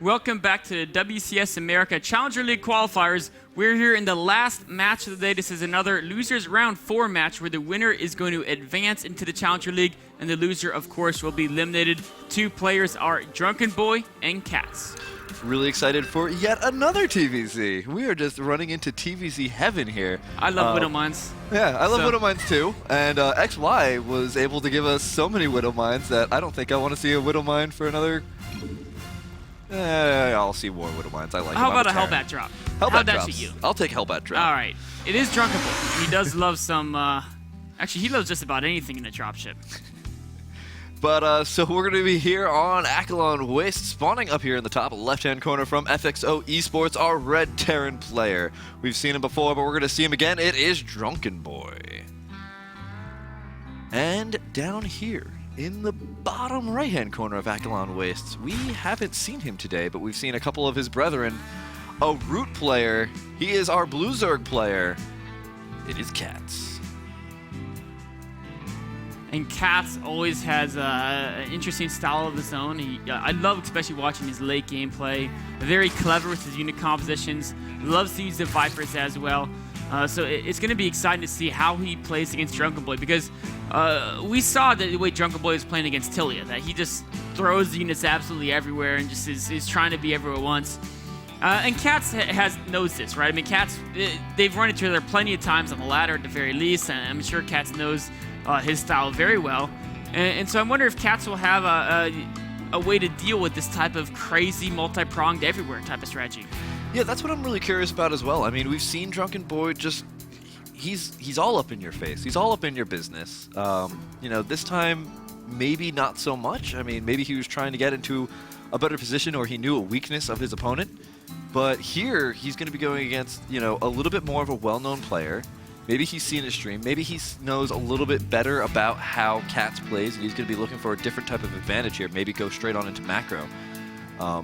Welcome back to the WCS America Challenger League qualifiers. We're here in the last match of the day. This is another losers round 4 match where the winner is going to advance into the Challenger League, and the loser, of course, will be eliminated. 2 players are Drunkenboi and Catz. Really excited for yet another TVZ. We are just running into TVZ heaven here. I love Widow Mines. Yeah, I love Widow Mines too. And XY was able to give us so many Widow Mines that I don't think I want to see a Widow Mine for another... I'll see more Widow Mines. I like How about a Hellbat drop? How'd that suit you? I'll take Hellbat drop. All right. It is Drunkenboi. He does love some... actually, he loves just about anything in a dropship. But, so we're going to be here on Aquilon Waste, spawning up here in the top left-hand corner from FXO Esports, our Red Terran player. We've seen him before, but we're going to see him again. It is Drunkenboi. And down here, in the bottom right-hand corner of Aquilon Wastes, we haven't seen him today, but we've seen a couple of his brethren. A Root player. He is our Blue Zerg player. It is Catz. And Catz always has an interesting style of his own. I love especially watching his late game play. Very clever with his unit compositions. Loves to use the Vipers as well. So it's going to be exciting to see how he plays against Drunkenboi, because we saw the way Drunkenboi was playing against Tilia, that he just throws the units absolutely everywhere and just is trying to be everywhere at once. And Catz knows this, right? I mean, Catz, they've run into each other plenty of times on the ladder at the very least, and I'm sure Catz knows his style very well. And so I wonder if Catz will have a way to deal with this type of crazy, multi-pronged everywhere type of strategy. Yeah, that's what I'm really curious about as well. I mean, we've seen Drunkenboi just... He's all up in your face. He's all up in your business. You know, this time, maybe not so much. I mean, maybe he was trying to get into a better position, or he knew a weakness of his opponent. But here, he's going to be going against, you know, a little bit more of a well-known player. Maybe he's seen his stream. Maybe he knows a little bit better about how Catz plays, and he's going to be looking for a different type of advantage here. Maybe go straight on into macro.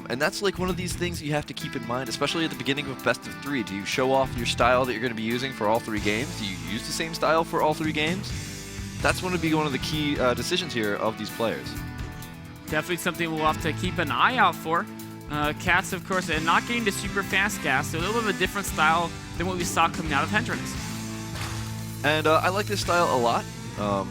And that's like one of these things you have to keep in mind, especially at the beginning of best of 3. Do you show off your style that you're going to be using for all 3 games? Do you use the same style for all 3 games? That's going to be one of the key decisions here of these players. Definitely something we'll have to keep an eye out for. Catz, of course, not getting the super fast gas, so a little bit of a different style than what we saw coming out of Hendrix. And I like this style a lot.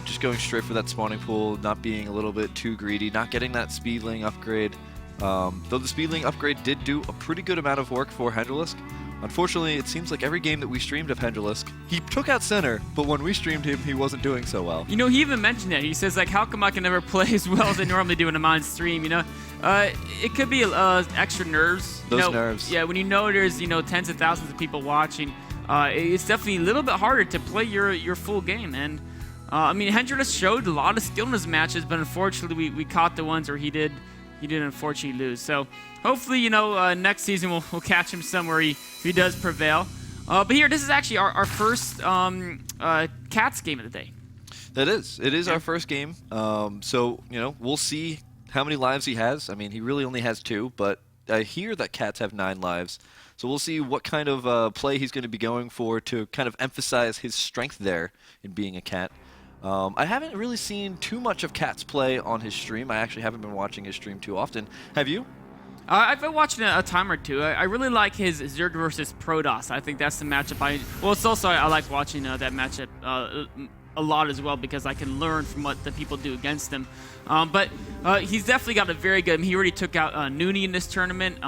Just going straight for that spawning pool, not being a little bit too greedy, not getting that speedling upgrade. Though the speedling upgrade did do a pretty good amount of work for Hendrilisk. Unfortunately, it seems like every game that we streamed of Hendrilisk, he took out center, but when we streamed him, he wasn't doing so well. You know, he even mentioned that. He says, like, how come I can never play as well as I normally do in a mine stream, you know? It could be extra nerves. Those nerves. Yeah, when you know there's, you know, tens of thousands of people watching, it's definitely a little bit harder to play your full game. And, I mean, Hendrilisk showed a lot of skill in his matches, but unfortunately, we caught the ones where he did unfortunately lose. So hopefully, you know, next season we'll catch him somewhere he does prevail. But here, this is actually our first Catz game of the day. That is. It is our first game. So, you know, we'll see how many lives he has. I mean, he really only has 2, but I hear that Catz have 9 lives. So we'll see what kind of play he's going to be going for to kind of emphasize his strength there in being a cat. I haven't really seen too much of Catz play on his stream. I actually haven't been watching his stream too often. Have you? I've been watching it a time or two. I really like his Zerg versus Protoss. I think that's the matchup well, it's also I like watching that matchup a lot as well, because I can learn from what the people do against him. But he's definitely got a very good... he already took out Noonie in this tournament,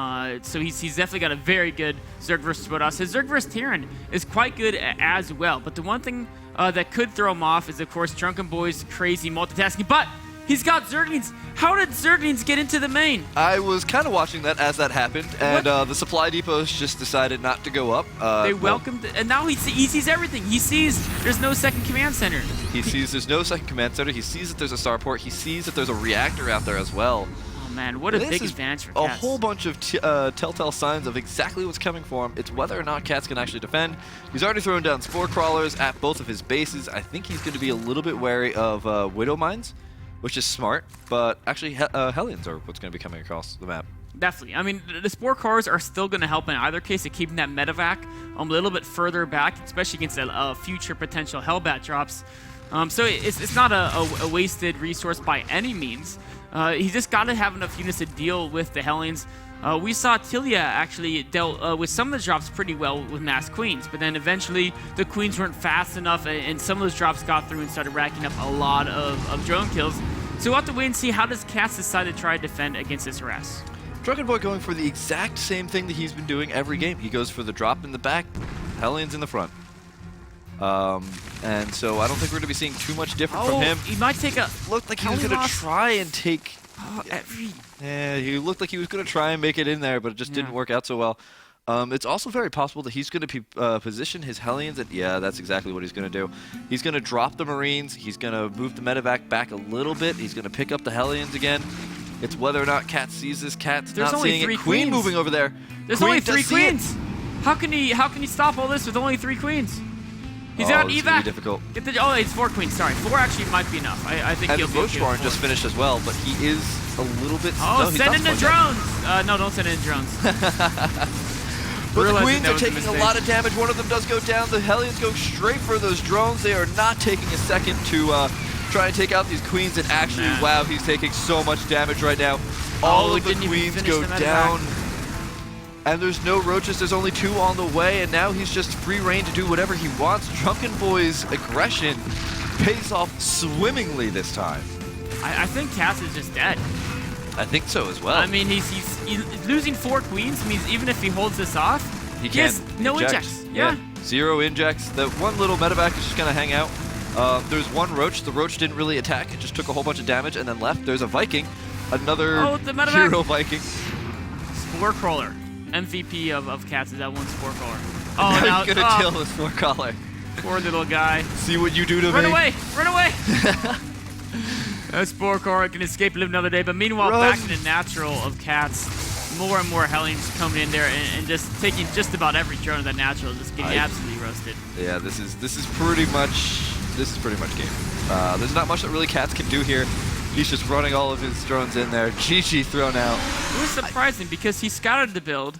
so he's definitely got a very good Zerg versus Protoss. His Zerg versus Terran is quite good as well, but the one thing that could throw him off is, of course, Drunkenboi's crazy multitasking. But he's got Zerglings. How did Zerglings get into the main? I was kind of watching that as that happened, and the supply depots just decided not to go up. They welcomed, and now he sees everything. He sees there's no second command center. He sees there's no second command center. He sees that there's a starport. He sees that there's a reactor out there as well. Oh man, what a big advantage for Catz. A whole bunch of telltale signs of exactly what's coming for him. It's whether or not Catz can actually defend. He's already thrown down spore crawlers at both of his bases. I think he's going to be a little bit wary of Widow Mines, which is smart, but actually Hellions are what's going to be coming across the map. Definitely. I mean, the Spore Cores are still going to help in either case of keeping that medevac a little bit further back, especially against future potential Hellbat drops. So it's not a wasted resource by any means. He's just got to have enough units to deal with the Hellions. We saw Tilia actually dealt with some of the drops pretty well with mass queens, but then eventually the queens weren't fast enough, and some of those drops got through and started racking up a lot of drone kills. So we'll have to wait and see how does Catz decide to try to defend against this harass. Drunkenboi going for the exact same thing that he's been doing every game. He goes for the drop in the back, Hellions in the front. And so I don't think we're going to be seeing too much different from him. He might take a... Looked like he was going to try and take... every... Yeah, he looked like he was going to try and make it in there, but it just didn't work out so well. It's also very possible that he's going to position his Hellions at... Yeah, that's exactly what he's going to do. He's going to drop the Marines. He's going to move the medevac back a little bit. He's going to pick up the Hellions again. It's whether or not Catz sees this. Catz There's not only seeing 3 it. Queen queens. moving over there. There's Queen only 3 does see queens. it. How can he stop all this with only 3 queens? He's Oh, out this is gonna evac. be difficult. Get the, oh, it's 4 queens. Sorry, 4 actually might be enough. I think And he'll the be okay with Roachwarren 4. just finished as well, but he is a little bit... Oh, no, he's send not in the spun yet. drones. No, don't send in drones. But the Realizing Queens that are was a taking a mistake. lot of damage. One of them does go down. The Hellions go straight for those drones. They are not taking a second to try and take out these Queens. And actually, Man. wow, he's taking so much damage right now. All of the didn't even Queens finish go the medevac. down. And there's no roaches. There's only 2 on the way. And now he's just free reign to do whatever he wants. Drunkenboi's aggression pays off swimmingly this time. I think Catz is just dead. I think so as well. I mean, he's losing 4 queens. Means even if he holds this off, He has can no inject. injects. Yeah. 0 injects. The one little medevac is just going to hang out. There's 1 roach. The roach didn't really attack. It just took a whole bunch of damage and then left. There's a Viking. Another the medevac. hero Viking. Spore crawler. MVP of Catz is that one spore crawler. Now Oh, now he's going to kill the spore collar. poor little guy. See what you do to Run me. away! Run away! That spore crawler can escape and live another day. But meanwhile, Run. back in the natural of Catz, more and more Hellions coming in there and just taking just about every drone of that natural, just getting absolutely roasted. Yeah, this is pretty much game. There's not much that really Catz can do here. He's just running all of his drones in there. GG thrown out. It was surprising because he scouted the build,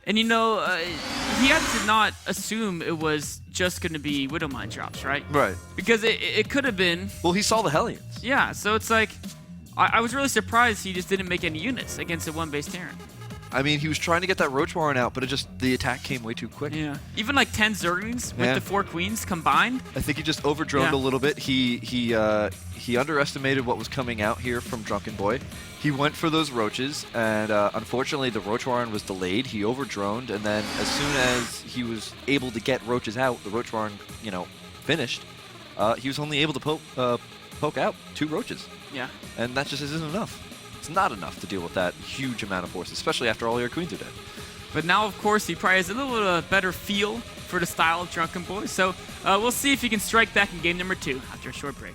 and he had to not assume it was just going to be Widowmine drops, right? Right. Because it could have been. Well, he saw the Hellions. Yeah, so it's like, I was really surprised he just didn't make any units against a 1-base Terran. I mean, he was trying to get that Roachwarren out, but the attack came way too quick. Yeah. Even like 10 Zerglings with the 4 queens combined. I think he just overdroned a little bit. He underestimated what was coming out here from Drunkenboi. He went for those roaches, and unfortunately the Roachwarren was delayed. He overdroned, and then as soon as he was able to get roaches out, the Roachwarren, finished. He was only able to poke out 2 roaches. Yeah. And that just isn't enough. It's not enough to deal with that huge amount of force, especially after all your queens are dead. But now, of course, he probably has a little better feel for the style of Drunkenboi. So we'll see if he can strike back in game number 2 after a short break.